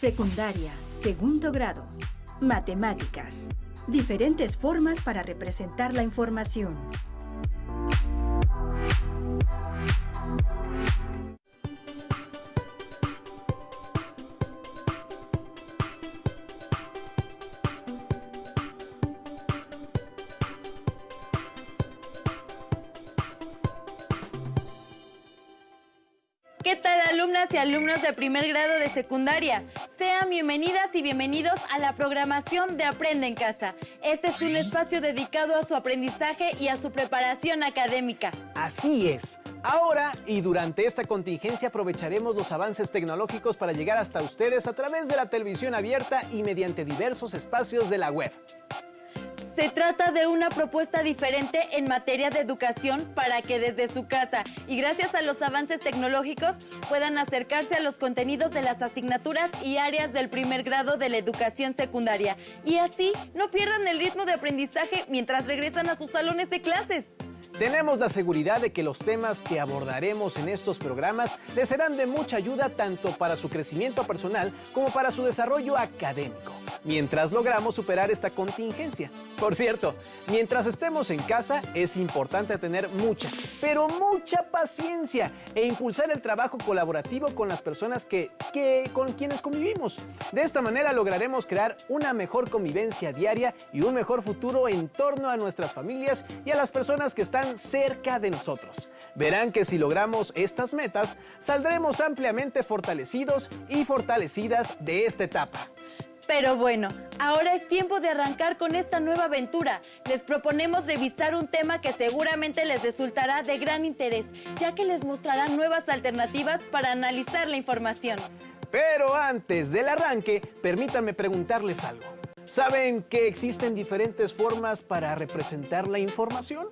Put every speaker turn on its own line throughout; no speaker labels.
Secundaria, segundo grado. Matemáticas. Diferentes formas para representar la información.
¿Qué tal, alumnas y alumnos de primer grado de secundaria? Sean bienvenidas y bienvenidos a la programación de Aprende en Casa. Este es un espacio dedicado a su aprendizaje y a su preparación académica.
Así es. Ahora y durante esta contingencia aprovecharemos los avances tecnológicos para llegar hasta ustedes a través de la televisión abierta y mediante diversos espacios de la web.
Se trata de una propuesta diferente en materia de educación para que desde su casa y gracias a los avances tecnológicos puedan acercarse a los contenidos de las asignaturas y áreas del primer grado de la educación secundaria y así no pierdan el ritmo de aprendizaje mientras regresan a sus salones de clases.
Tenemos la seguridad de que los temas que abordaremos en estos programas les serán de mucha ayuda tanto para su crecimiento personal como para su desarrollo académico, mientras logramos superar esta contingencia. Por cierto, mientras estemos en casa es importante tener mucha, pero mucha paciencia e impulsar el trabajo colaborativo con las personas con quienes convivimos. De esta manera lograremos crear una mejor convivencia diaria y un mejor futuro en torno a nuestras familias y a las personas que están cerca de nosotros. Verán que si logramos estas metas, saldremos ampliamente fortalecidos y fortalecidas de esta etapa.
Pero bueno, ahora es tiempo de arrancar con esta nueva aventura. Les proponemos revisar un tema que seguramente les resultará de gran interés, ya que les mostrará nuevas alternativas para analizar la información.
Pero antes del arranque, permítanme preguntarles algo. ¿Saben que existen diferentes formas para representar la información?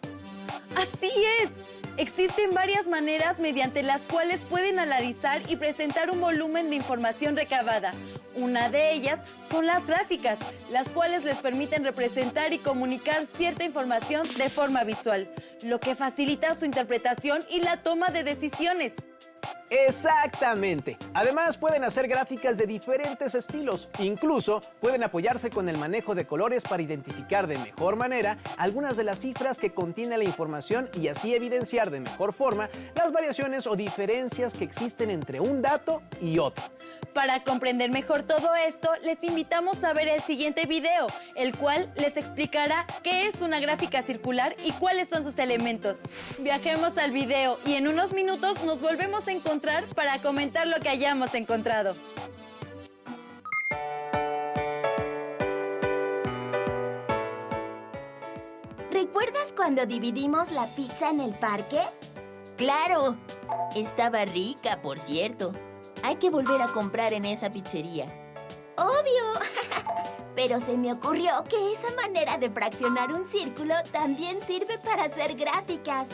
¡Así es! Existen varias maneras mediante las cuales pueden analizar y presentar un volumen de información recabada. Una de ellas son las gráficas, las cuales les permiten representar y comunicar cierta información de forma visual, lo que facilita su interpretación y la toma de decisiones.
Exactamente. Además pueden hacer gráficas de diferentes estilos. Incluso pueden apoyarse con el manejo de colores para identificar de mejor manera algunas de las cifras que contiene la información y así evidenciar de mejor forma las variaciones o diferencias que existen entre un dato y otro.
Para comprender mejor todo esto, les invitamos a ver el siguiente video, el cual les explicará qué es una gráfica circular y cuáles son sus elementos. Viajemos al video y en unos minutos nos volvemos a encontrar para comentar lo que hayamos encontrado.
¿Recuerdas cuando dividimos la pizza en el parque?
¡Claro! Estaba rica, por cierto. Hay que volver a comprar en esa pizzería.
¡Obvio! Pero se me ocurrió que esa manera de fraccionar un círculo también sirve para hacer gráficas.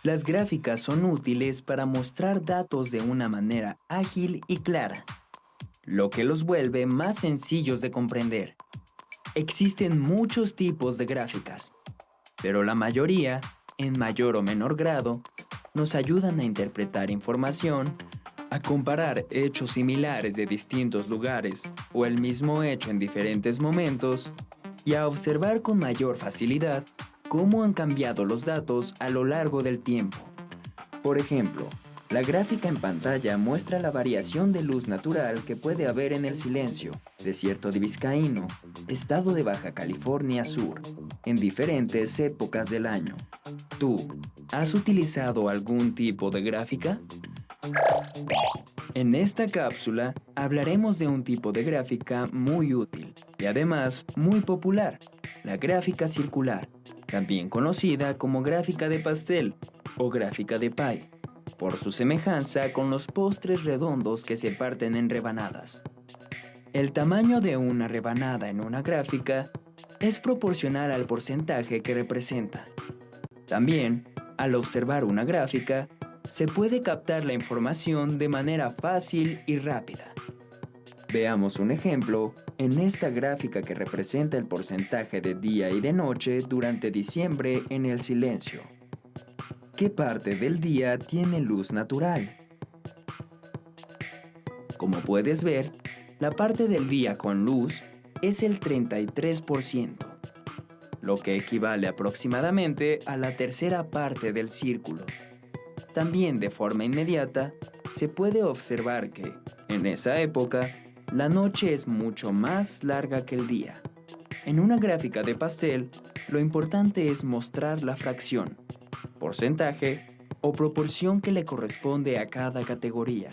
Las gráficas son útiles para mostrar datos de una manera ágil y clara, lo que los vuelve más sencillos de comprender. Existen muchos tipos de gráficas, pero la mayoría, en mayor o menor grado, nos ayudan a interpretar información, a comparar hechos similares de distintos lugares o el mismo hecho en diferentes momentos y a observar con mayor facilidad cómo han cambiado los datos a lo largo del tiempo. Por ejemplo, la gráfica en pantalla muestra la variación de luz natural que puede haber en el silencio, desierto de Vizcaíno, estado de Baja California Sur, en diferentes épocas del año. ¿Tú has utilizado algún tipo de gráfica? En esta cápsula hablaremos de un tipo de gráfica muy útil y además muy popular, la gráfica circular, también conocida como gráfica de pastel o gráfica de pie, por su semejanza con los postres redondos que se parten en rebanadas. El tamaño de una rebanada en una gráfica es proporcional al porcentaje que representa. También, al observar una gráfica, se puede captar la información de manera fácil y rápida. Veamos un ejemplo en esta gráfica que representa el porcentaje de día y de noche durante diciembre en el silencio. ¿Qué parte del día tiene luz natural? Como puedes ver, la parte del día con luz es el 33%, lo que equivale aproximadamente a la tercera parte del círculo. También de forma inmediata, se puede observar que, en esa época, la noche es mucho más larga que el día. En una gráfica de pastel, lo importante es mostrar la fracción, porcentaje o proporción que le corresponde a cada categoría.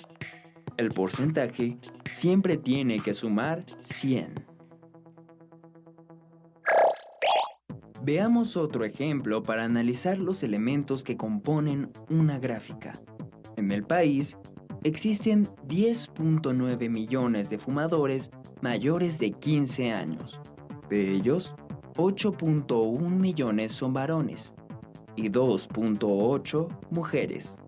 El porcentaje siempre tiene que sumar 100. Veamos otro ejemplo para analizar los elementos que componen una gráfica. En el país, existen 10.9 millones de fumadores mayores de 15 años. De ellos, 8.1 millones son varones y 2.8 mujeres.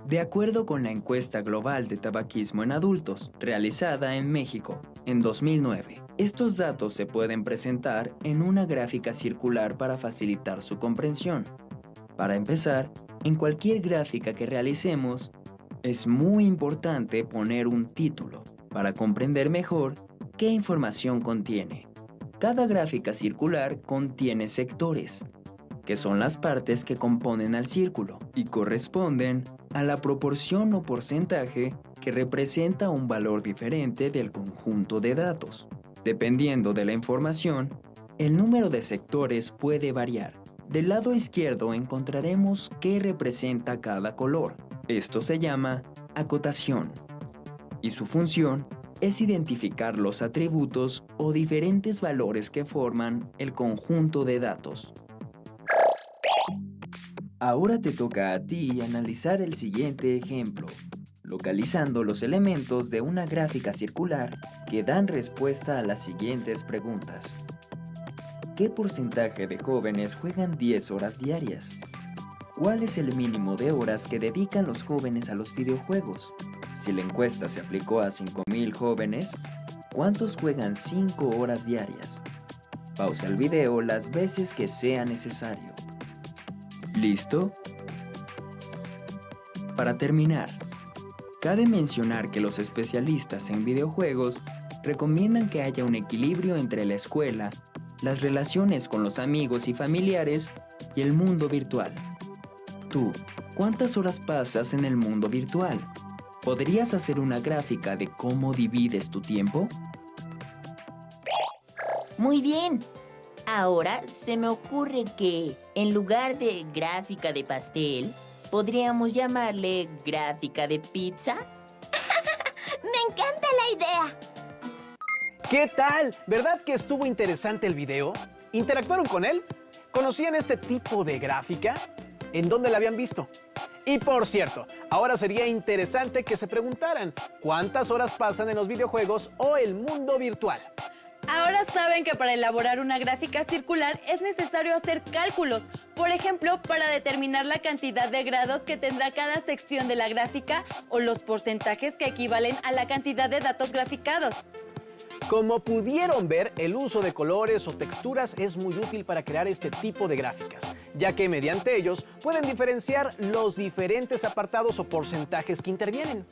De acuerdo con la encuesta global de tabaquismo en adultos, realizada en México en 2009, estos datos se pueden presentar en una gráfica circular para facilitar su comprensión. Para empezar, en cualquier gráfica que realicemos, es muy importante poner un título para comprender mejor qué información contiene. Cada gráfica circular contiene sectores, que son las partes que componen al círculo y corresponden a la proporción o porcentaje que representa un valor diferente del conjunto de datos. Dependiendo de la información, el número de sectores puede variar. Del lado izquierdo encontraremos qué representa cada color. Esto se llama acotación, y su función es identificar los atributos o diferentes valores que forman el conjunto de datos. Ahora te toca a ti analizar el siguiente ejemplo, localizando los elementos de una gráfica circular que dan respuesta a las siguientes preguntas. ¿Qué porcentaje de jóvenes juegan 10 horas diarias? ¿Cuál es el mínimo de horas que dedican los jóvenes a los videojuegos? Si la encuesta se aplicó a 5,000 jóvenes, ¿cuántos juegan 5 horas diarias? Pausa el video las veces que sea necesario. ¿Listo? Para terminar, cabe mencionar que los especialistas en videojuegos recomiendan que haya un equilibrio entre la escuela, las relaciones con los amigos y familiares y el mundo virtual. Tú, ¿cuántas horas pasas en el mundo virtual? ¿Podrías hacer una gráfica de cómo divides tu tiempo?
Muy bien. Ahora se me ocurre que, en lugar de gráfica de pastel, podríamos llamarle gráfica de pizza.
¡Me encanta la idea!
¿Qué tal? ¿Verdad que estuvo interesante el video? ¿Interactuaron con él? ¿Conocían este tipo de gráfica? ¿En dónde la habían visto? Y por cierto, ahora sería interesante que se preguntaran ¿cuántas horas pasan en los videojuegos o el mundo virtual?
Ahora saben que para elaborar una gráfica circular es necesario hacer cálculos. Por ejemplo, para determinar la cantidad de grados que tendrá cada sección de la gráfica o los porcentajes que equivalen a la cantidad de datos graficados.
Como pudieron ver, el uso de colores o texturas es muy útil para crear este tipo de gráficas, ya que mediante ellos pueden diferenciar los diferentes apartados o porcentajes que intervienen.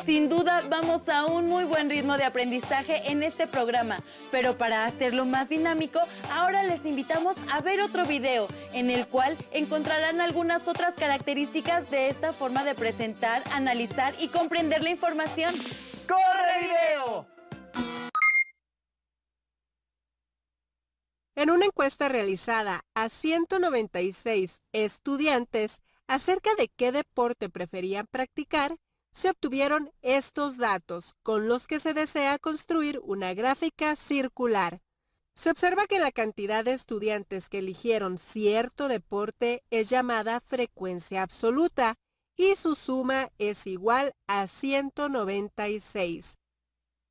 Sin duda, vamos a un muy buen ritmo de aprendizaje en este programa, pero para hacerlo más dinámico, ahora les invitamos a ver otro video, en el cual encontrarán algunas otras características de esta forma de presentar, analizar y comprender la información.
¡Corre video!
En una encuesta realizada a 196 estudiantes acerca de qué deporte preferían practicar, se obtuvieron estos datos, con los que se desea construir una gráfica circular. Se observa que la cantidad de estudiantes que eligieron cierto deporte es llamada frecuencia absoluta y su suma es igual a 196.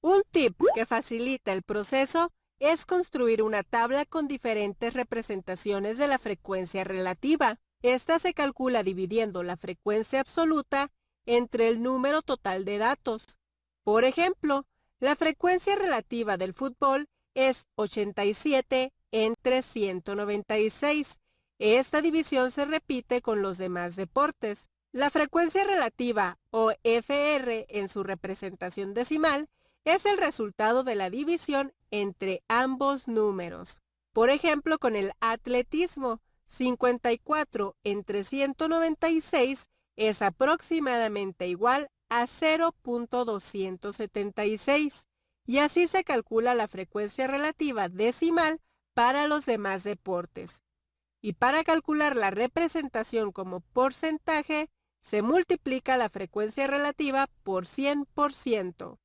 Un tip que facilita el proceso es construir una tabla con diferentes representaciones de la frecuencia relativa. Esta se calcula dividiendo la frecuencia absoluta entre el número total de datos. Por ejemplo, la frecuencia relativa del fútbol es 87 entre 196. Esta división se repite con los demás deportes. La frecuencia relativa, o FR en su representación decimal, es el resultado de la división entre ambos números. Por ejemplo, con el atletismo, 54 entre 196 es aproximadamente igual a 0.276, y así se calcula la frecuencia relativa decimal para los demás deportes. Y para calcular la representación como porcentaje, se multiplica la frecuencia relativa por 100%.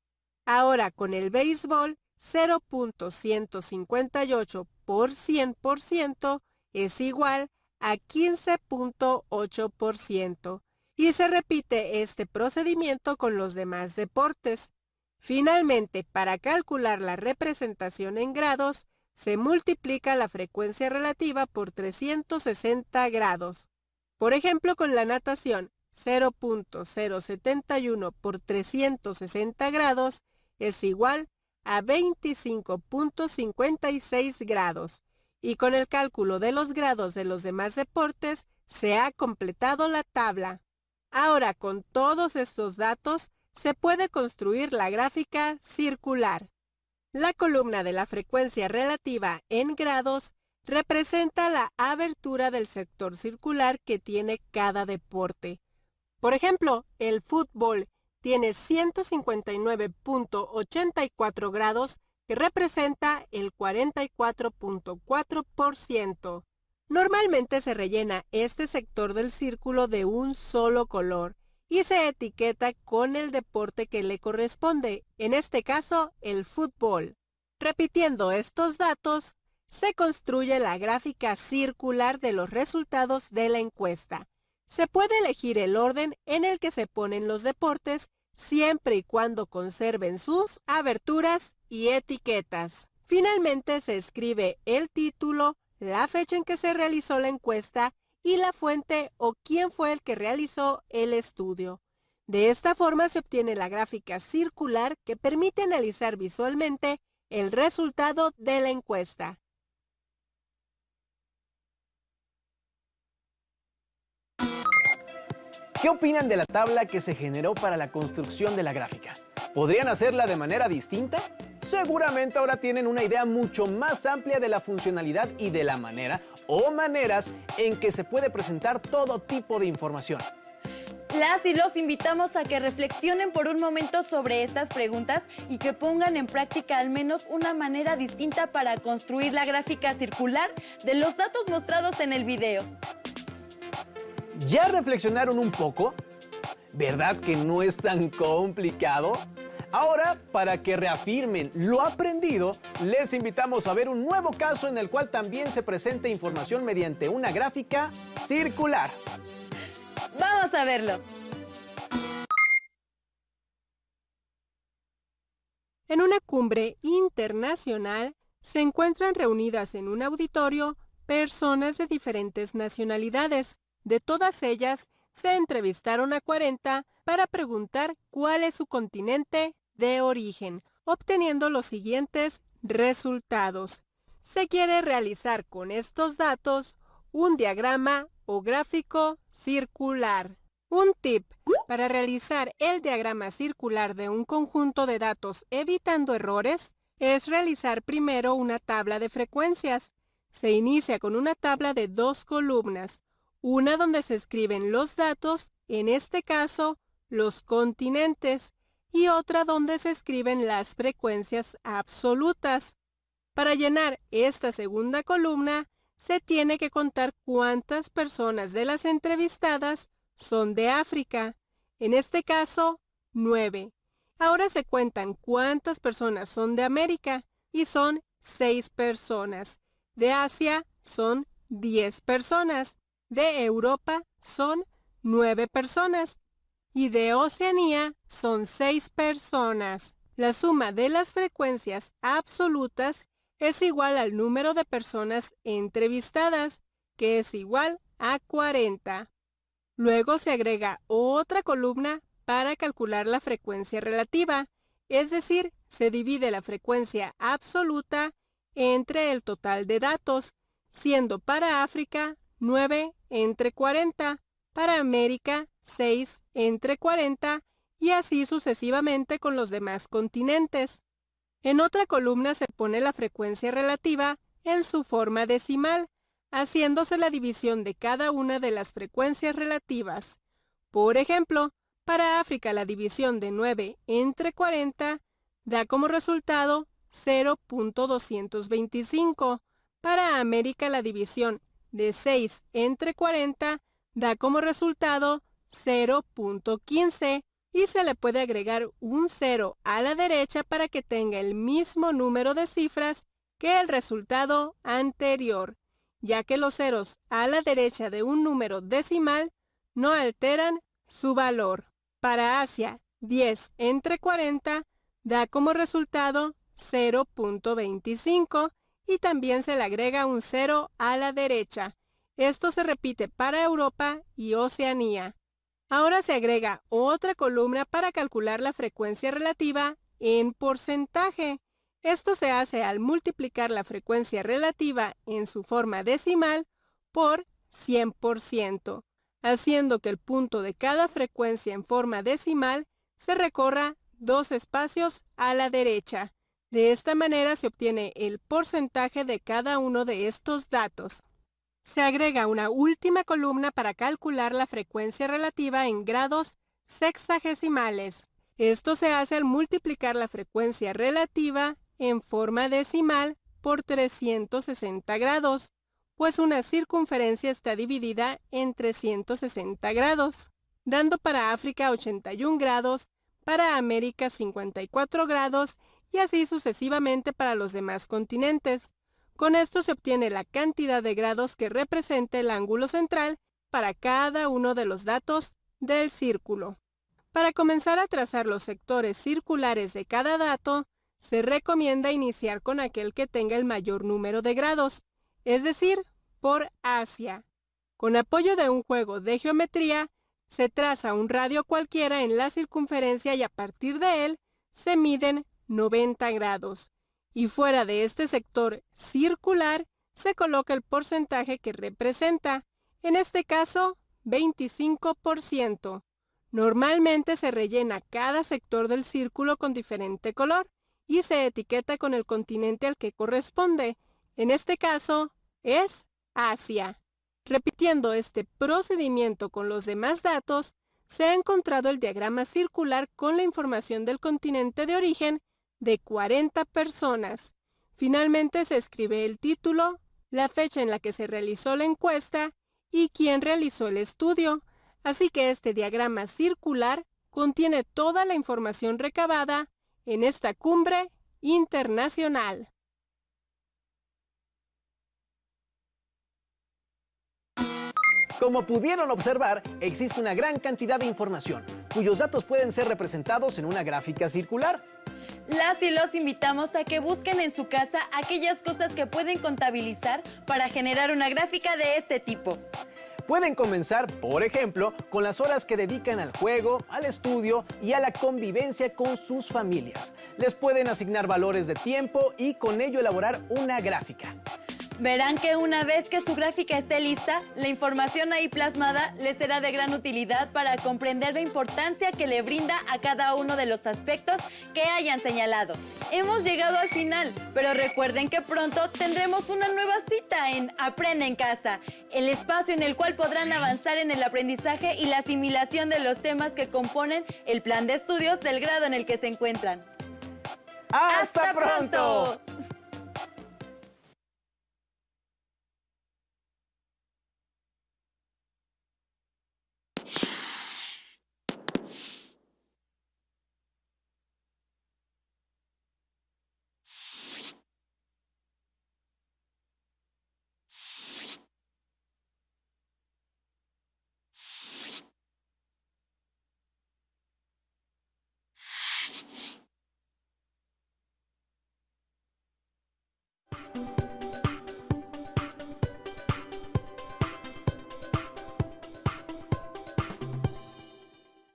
Ahora, con el béisbol, 0.158 por 100% es igual a 15.8%. Y se repite este procedimiento con los demás deportes. Finalmente, para calcular la representación en grados, se multiplica la frecuencia relativa por 360 grados. Por ejemplo, con la natación, 0.071 por 360 grados es igual a 25.56 grados. Y con el cálculo de los grados de los demás deportes, se ha completado la tabla. Ahora, con todos estos datos, se puede construir la gráfica circular. La columna de la frecuencia relativa en grados representa la abertura del sector circular que tiene cada deporte. Por ejemplo, el fútbol tiene 159.84 grados, que representa el 44.4%. Normalmente se rellena este sector del círculo de un solo color y se etiqueta con el deporte que le corresponde, en este caso el fútbol. Repitiendo estos datos, se construye la gráfica circular de los resultados de la encuesta. Se puede elegir el orden en el que se ponen los deportes, siempre y cuando conserven sus aberturas y etiquetas. Finalmente se escribe el título, la fecha en que se realizó la encuesta y la fuente o quién fue el que realizó el estudio. De esta forma se obtiene la gráfica circular que permite analizar visualmente el resultado de la encuesta.
¿Qué opinan de la tabla que se generó para la construcción de la gráfica? ¿Podrían hacerla de manera distinta? Seguramente ahora tienen una idea mucho más amplia de la funcionalidad y de la manera o maneras en que se puede presentar todo tipo de información.
Las y los invitamos a que reflexionen por un momento sobre estas preguntas y que pongan en práctica al menos una manera distinta para construir la gráfica circular de los datos mostrados en el video.
¿Ya reflexionaron un poco? ¿Verdad que no es tan complicado? Ahora, para que reafirmen lo aprendido, les invitamos a ver un nuevo caso en el cual también se presenta información mediante una gráfica circular.
¡Vamos a verlo!
En una cumbre internacional se encuentran reunidas en un auditorio personas de diferentes nacionalidades. De todas ellas, se entrevistaron a 40 para preguntar cuál es su continente de origen, obteniendo los siguientes resultados. Se quiere realizar con estos datos un diagrama o gráfico circular. Un tip para realizar el diagrama circular de un conjunto de datos evitando errores es realizar primero una tabla de frecuencias. Se inicia con una tabla de 2 columnas, una donde se escriben los datos, en este caso, los continentes, y otra donde se escriben las frecuencias absolutas. Para llenar esta segunda columna, se tiene que contar cuántas personas de las entrevistadas son de África, en este caso, 9. Ahora se cuentan cuántas personas son de América, y son 6 personas. De Asia son 10 personas. De Europa son 9 personas y de Oceanía son 6 personas. La suma de las frecuencias absolutas es igual al número de personas entrevistadas, que es igual a 40. Luego se agrega otra columna para calcular la frecuencia relativa, es decir, se divide la frecuencia absoluta entre el total de datos, siendo para África 9 entre 40, para América 6 entre 40 y así sucesivamente con los demás continentes. En otra columna se pone la frecuencia relativa en su forma decimal, haciéndose la división de cada una de las frecuencias relativas. Por ejemplo, para África la división de 9 entre 40 da como resultado 0.225. Para América la división de 6 entre 40 da como resultado 0.15 y se le puede agregar un 0 a la derecha para que tenga el mismo número de cifras que el resultado anterior, ya que los ceros a la derecha de un número decimal no alteran su valor. Para Asia, 10 entre 40 da como resultado 0.25 y también se le agrega un 0 a la derecha. Esto se repite para Europa y Oceanía. Ahora se agrega otra columna para calcular la frecuencia relativa en porcentaje. Esto se hace al multiplicar la frecuencia relativa en su forma decimal por 100%, haciendo que el punto de cada frecuencia en forma decimal se recorra 2 espacios a la derecha. De esta manera se obtiene el porcentaje de cada uno de estos datos. Se agrega una última columna para calcular la frecuencia relativa en grados sexagesimales. Esto se hace al multiplicar la frecuencia relativa en forma decimal por 360 grados, pues una circunferencia está dividida en 360 grados, dando para África 81 grados, para América 54 grados y así sucesivamente para los demás continentes. Con esto se obtiene la cantidad de grados que representa el ángulo central para cada uno de los datos del círculo. Para comenzar a trazar los sectores circulares de cada dato, se recomienda iniciar con aquel que tenga el mayor número de grados, es decir, por Asia. Con apoyo de un juego de geometría, se traza un radio cualquiera en la circunferencia y a partir de él se miden 90 grados. Y fuera de este sector circular se coloca el porcentaje que representa, en este caso 25%. Normalmente se rellena cada sector del círculo con diferente color y se etiqueta con el continente al que corresponde. En este caso es Asia. Repitiendo este procedimiento con los demás datos, se ha encontrado el diagrama circular con la información del continente de origen de 40 personas. Finalmente se escribe el título, la fecha en la que se realizó la encuesta y quién realizó el estudio. Así que este diagrama circular contiene toda la información recabada en esta cumbre internacional.
Como pudieron observar, existe una gran cantidad de información, cuyos datos pueden ser representados en una gráfica circular.
Las y los invitamos a que busquen en su casa aquellas cosas que pueden contabilizar para generar una gráfica de este tipo.
Pueden comenzar, por ejemplo, con las horas que dedican al juego, al estudio y a la convivencia con sus familias. Les pueden asignar valores de tiempo y con ello elaborar una gráfica.
Verán que una vez que su gráfica esté lista, la información ahí plasmada les será de gran utilidad para comprender la importancia que le brinda a cada uno de los aspectos que hayan señalado. Hemos llegado al final, pero recuerden que pronto tendremos una nueva cita en Aprende en Casa, el espacio en el cual podrán avanzar en el aprendizaje y la asimilación de los temas que componen el plan de estudios del grado en el que se encuentran.
¡Hasta pronto!